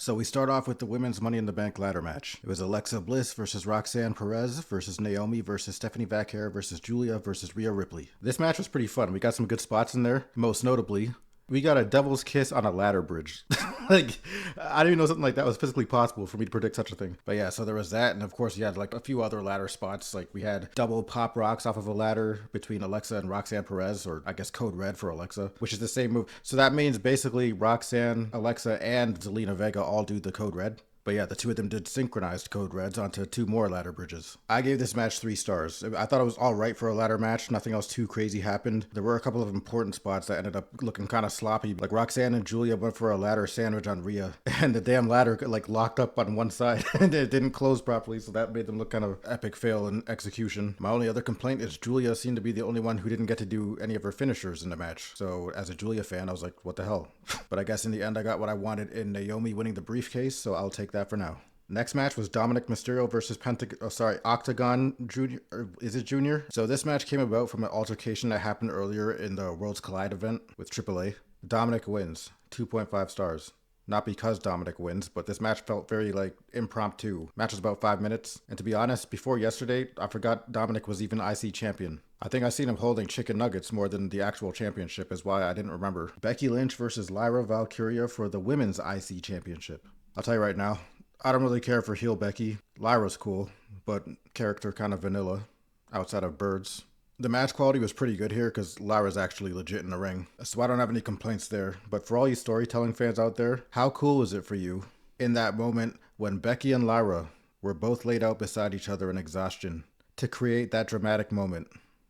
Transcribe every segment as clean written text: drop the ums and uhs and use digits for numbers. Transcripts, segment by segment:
So we start off with the women's Money in the Bank ladder match. It was Alexa Bliss versus Roxanne Perez versus Naomi versus Stephanie Vaquer versus Julia versus Rhea Ripley. This match was pretty fun. We got some good spots in there. Most notably, we got a devil's kiss on a ladder bridge. Like, I didn't even know something like that was physically possible for me to predict such a thing. But yeah, so there was that. And of course, you had like a few other ladder spots. Like, we had double pop rocks off of a ladder between Alexa and Roxanne Perez, or I guess code red for Alexa, which is the same move. So that means basically Roxanne, Alexa, and Zelina Vega all do the code red. But yeah, the two of them did synchronized code reds onto two more ladder bridges. I gave this match 3 stars. I thought it was all right for a ladder match. Nothing else too crazy happened. There were a couple of important spots that ended up looking kind of sloppy. Like Roxanne and Julia went for a ladder sandwich on Rhea, and the damn ladder like locked up on one side and it didn't close properly, so that made them look kind of epic fail in execution. My only other complaint is Julia seemed to be the only one who didn't get to do any of her finishers in the match. So as a Julia fan, I was like, what the hell? But I guess in the end, I got what I wanted in Naomi winning the briefcase, so I'll take that for now. Next match was Dominic Mysterio versus Octagon Junior. Is it Junior? So this match came about from an altercation that happened earlier in the Worlds Collide event with AAA. Dominic wins, 2.5 stars. Not because Dominic wins, but this match felt very like impromptu. Match was about 5 minutes. And to be honest, before yesterday, I forgot Dominic was even IC champion. I think I seen him holding chicken nuggets more than the actual championship is why I didn't remember. Becky Lynch versus Lyra Valkyria for the women's IC championship. I'll tell you right now, I don't really care for heel Becky. Lyra's cool, but character kind of vanilla outside of birds. The match quality was pretty good here because Lyra's actually legit in the ring, so I don't have any complaints there. But for all you storytelling fans out there, how cool was it for you in that moment when Becky and Lyra were both laid out beside each other in exhaustion to create that dramatic moment,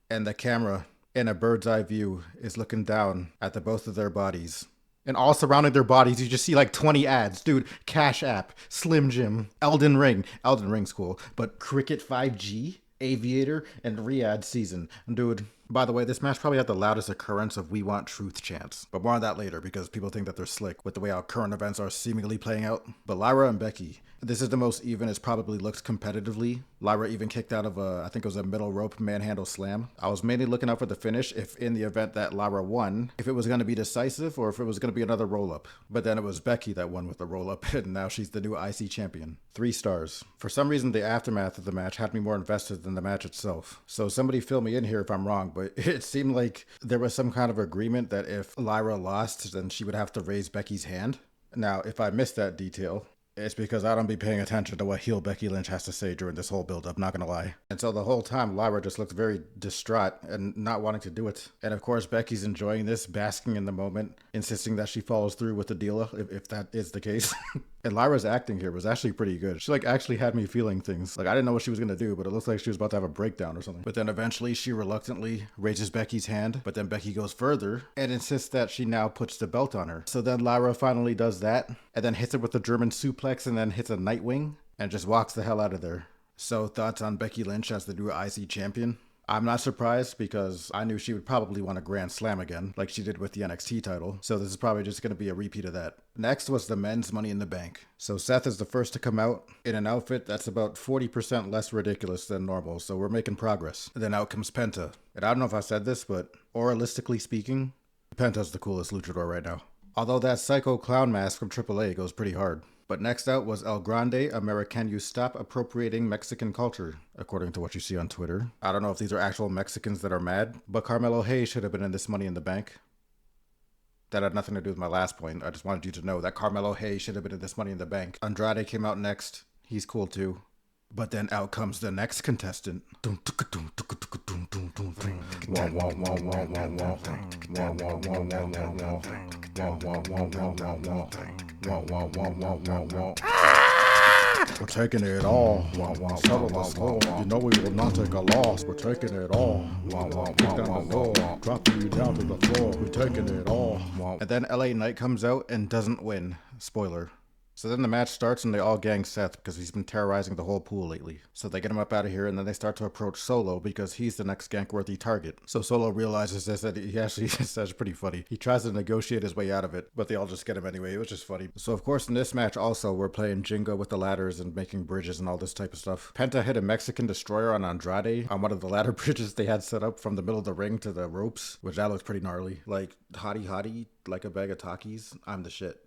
and the camera in a bird's eye view is looking down at the both of their bodies? And all surrounding their bodies, you just see like 20 ads. Dude, Cash App, Slim Jim, Elden Ring. Elden Ring's cool. But Cricket 5G, Aviator, and Riyadh Season. Dude, by the way, this match probably had the loudest occurrence of We Want Truth chants. But more on that later because people think that they're slick with the way how current events are seemingly playing out. But Lyra and Becky, this is the most even it's probably looked competitively. Lyra even kicked out of I think it was a middle rope manhandle slam. I was mainly looking out for the finish if in the event that Lyra won, if it was going to be decisive or if it was going to be another roll-up. But then it was Becky that won with the roll-up and now she's the new IC champion. 3 stars. For some reason, the aftermath of the match had me more invested than the match itself. So somebody fill me in here if I'm wrong, but it seemed like there was some kind of agreement that if Lyra lost, then she would have to raise Becky's hand. Now, if I missed that detail, it's because I don't be paying attention to what heel Becky Lynch has to say during this whole build-up, not gonna lie. And so the whole time, Lyra just looked very distraught and not wanting to do it. And of course, Becky's enjoying this, basking in the moment, insisting that she follows through with the deal, if that is the case. And Lyra's acting here was actually pretty good. She like actually had me feeling things. Like I didn't know what she was gonna do, but it looks like she was about to have a breakdown or something. But then eventually she reluctantly raises Becky's hand, but then Becky goes further and insists that she now puts the belt on her. So then Lyra finally does that and then hits it with the German suplex and then hits a Nightwing and just walks the hell out of there. So thoughts on Becky Lynch as the new IC champion? I'm not surprised because I knew she would probably want a Grand Slam again, like she did with the NXT title. So this is probably just going to be a repeat of that. Next was the men's Money in the Bank. So Seth is the first to come out in an outfit that's about 40% less ridiculous than normal. So we're making progress. And then out comes Penta. And I don't know if I said this, but oralistically speaking, Penta's the coolest luchador right now. Although that psycho clown mask from AAA goes pretty hard. But next out was El Grande American You Stop Appropriating Mexican Culture, according to what you see on Twitter. I don't know if these are actual Mexicans that are mad, but Carmelo Hayes should have been in this Money in the Bank. That had nothing to do with my last point. I just wanted you to know that Carmelo Hayes should have been in this Money in the Bank. Andrade came out next. He's cool too. But then out comes the next contestant. We're taking it all. Settle the score. You know we will not take a loss. We're taking it all. Kick down the door. Dropping you down to the floor. We're taking it all. And then LA Knight comes out and doesn't win. Spoiler. So then the match starts and they all gang Seth because he's been terrorizing the whole pool lately. So they get him up out of here and then they start to approach Solo because he's the next gank-worthy target. So Solo realizes this and he actually says pretty funny. He tries to negotiate his way out of it, but they all just get him anyway. It was just funny. So of course in this match also we're playing Jenga with the ladders and making bridges and all this type of stuff. Penta hit a Mexican destroyer on Andrade on one of the ladder bridges they had set up from the middle of the ring to the ropes, which that looks pretty gnarly. Like hottie hottie, like a bag of Takis. I'm the shit.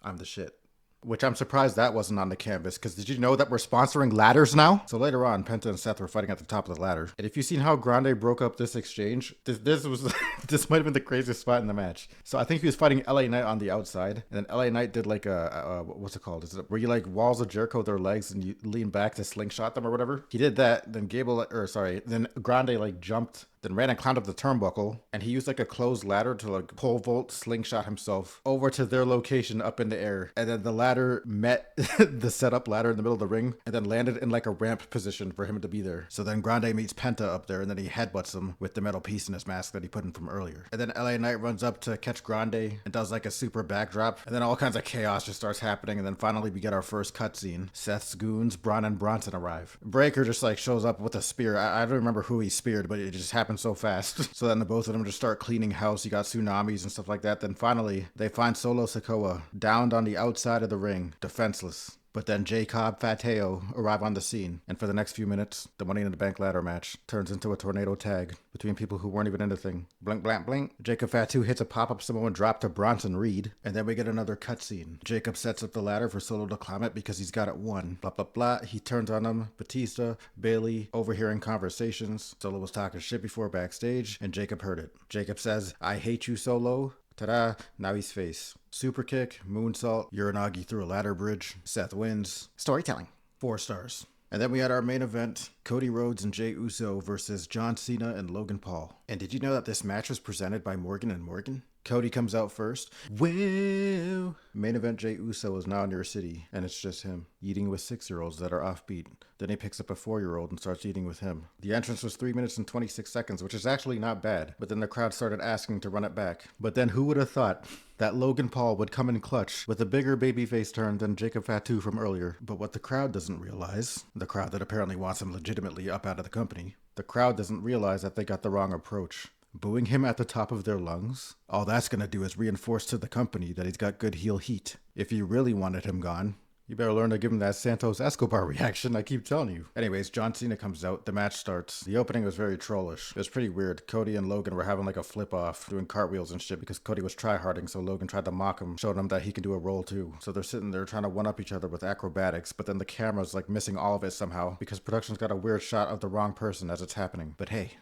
I'm the shit. Which I'm surprised that wasn't on the canvas, because did you know that we're sponsoring ladders now? So later on, Penta and Seth were fighting at the top of the ladder. And if you've seen how Grande broke up this exchange, this was this might have been the craziest spot in the match. So I think he was fighting LA Knight on the outside, and then LA Knight did like a what's it called? Is it where you like walls of Jericho their legs and you lean back to slingshot them or whatever? He did that, then then Grande like jumped, then ran and climbed up the turnbuckle, and he used like a closed ladder to like pole vault slingshot himself over to their location up in the air. And then the ladder met the setup ladder in the middle of the ring and then landed in like a ramp position for him to be there. So then Grande meets Penta up there, and then he headbutts him with the metal piece in his mask that he put in from earlier. And then LA Knight runs up to catch Grande and does like a super backdrop, and then all kinds of chaos just starts happening. And then finally we get our first cutscene. Seth's goons, Braun and Bronson, arrive. Breaker just like shows up with a spear. I don't remember who he speared, but it just happened so fast. So then the both of them just start cleaning house. You got tsunamis and stuff like that. Then finally they find Solo Sikoa downed on the outside of the ring, defenseless. But then Jacob Fateo arrive on the scene, and for the next few minutes, the Money in the Bank ladder match turns into a tornado tag between people who weren't even in the thing. Blink, blink, blink. Jacob Fatu hits a pop-up Samoan drop to Bronson Reed, and then we get another cutscene. Jacob sets up the ladder for Solo to climb it because he's got it won. Blah, blah, blah. He turns on him. Batista, Bailey, overhearing conversations. Solo was talking shit before backstage, and Jacob heard it. Jacob says, "I hate you, Solo." Ta-da, now he's face. Super kick, moonsault, Uranagi through a ladder bridge. Seth wins. Storytelling. 4 stars. And then we had our main event, Cody Rhodes and Jey Uso versus John Cena and Logan Paul. And did you know that this match was presented by Morgan & Morgan? Cody comes out first. Well, main event Jey Uso is now in your city, and it's just him, eating with 6-year-olds that are offbeat. Then he picks up a 4-year-old and starts eating with him. The entrance was 3 minutes and 26 seconds, which is actually not bad, but then the crowd started asking to run it back. But then who would have thought that Logan Paul would come in clutch with a bigger babyface turn than Jacob Fatu from earlier? But what the crowd doesn't realize, the crowd that apparently wants him legitimately up out of the company, the crowd doesn't realize that they got the wrong approach. Booing him at the top of their lungs? All that's gonna do is reinforce to the company that he's got good heel heat. If you really wanted him gone, you better learn to give him that Santos Escobar reaction, I keep telling you. Anyways, John Cena comes out, the match starts. The opening was very trollish. It was pretty weird. Cody and Logan were having like a flip off, doing cartwheels and shit because Cody was tryharding, so Logan tried to mock him, showed him that he can do a roll too. So they're sitting there trying to one-up each other with acrobatics, but then the camera's like missing all of it somehow because production's got a weird shot of the wrong person as it's happening. But hey,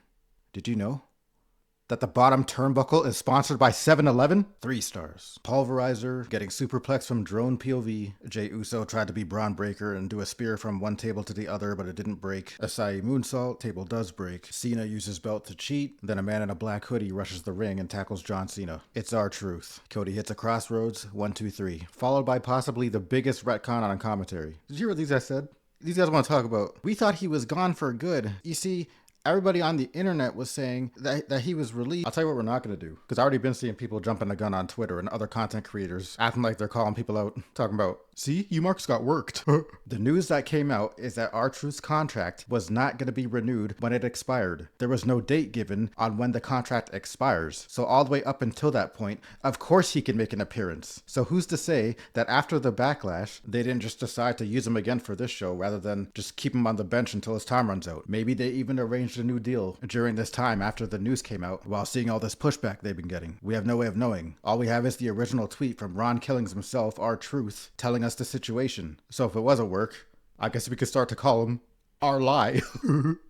did you know that the bottom turnbuckle is sponsored by 7-Eleven? 3 stars. Pulverizer, getting superplexed from drone POV. Jey Uso tried to be Braun Breaker and do a spear from one table to the other, but it didn't break. Asai moonsault, table does break. Cena uses belt to cheat. Then a man in a black hoodie rushes the ring and tackles John Cena. It's our truth. Cody hits a crossroads, 1, 2, 3. Followed by possibly the biggest retcon on commentary. Did you hear what these guys said? These guys want to talk about, we thought he was gone for good. You see, everybody on the internet was saying that he was released. I'll tell you what we're not going to do, because I've already been seeing people jumping the gun on Twitter and other content creators acting like they're calling people out, talking about, see, you marks got worked. The news that came out is that R-Truth's contract was not going to be renewed when it expired. There was no date given on when the contract expires. So all the way up until that point, of course he can make an appearance. So who's to say that after the backlash, they didn't just decide to use him again for this show rather than just keep him on the bench until his time runs out? Maybe they even arranged a new deal during this time after the news came out while seeing all this pushback they've been getting. We have no way of knowing. All we have is the original tweet from Ron Killings himself, R-Truth, telling us the situation. So if it was a work, I guess we could start to call him our lie.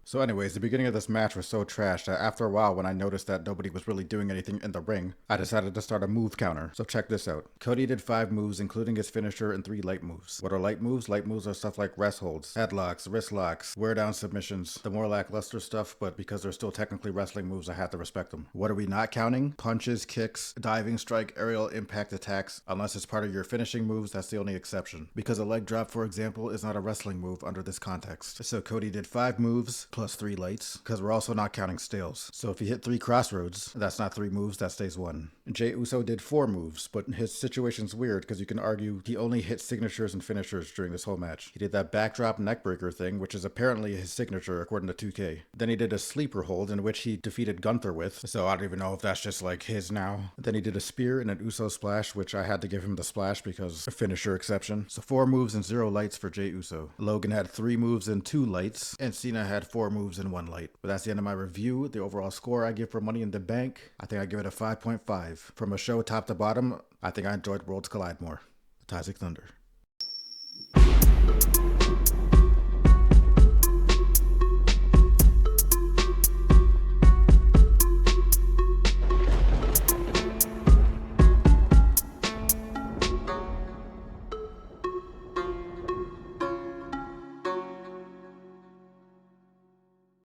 So anyways, the beginning of this match was so trash that after a while when I noticed that nobody was really doing anything in the ring, I decided to start a move counter. So check this out. Cody did 5 moves, including his finisher, and 3 light moves. What are light moves? Light moves are stuff like rest holds, headlocks, wrist locks, wear down submissions, the more lackluster stuff, but because they're still technically wrestling moves, I have to respect them. What are we not counting? Punches, kicks, diving strike, aerial impact attacks. Unless it's part of your finishing moves, that's the only exception. Because a leg drop, for example, is not a wrestling move under this context. So Cody did 5 moves plus 3 lights, because we're also not counting stales. So if you hit 3 crossroads, that's not 3 moves, that stays 1. Jey Uso did 4 moves, but his situation's weird because you can argue he only hit signatures and finishers during this whole match. He did that backdrop neckbreaker thing, which is apparently his signature according to 2K. Then he did a sleeper hold in which he defeated Gunther with, so I don't even know if that's just like his now. Then he did a spear and an Uso splash, which I had to give him the splash because a finisher exception. So 4 moves and 0 lights for Jey Uso. Logan had 3 moves and 2 lights, and Cena had 4 moves and 1 light. But that's the end of my review. The overall score I give for Money in the Bank, I think I give it a 5.5. From a show top to bottom, I think I enjoyed Worlds Collide more. Tyzik Thunder.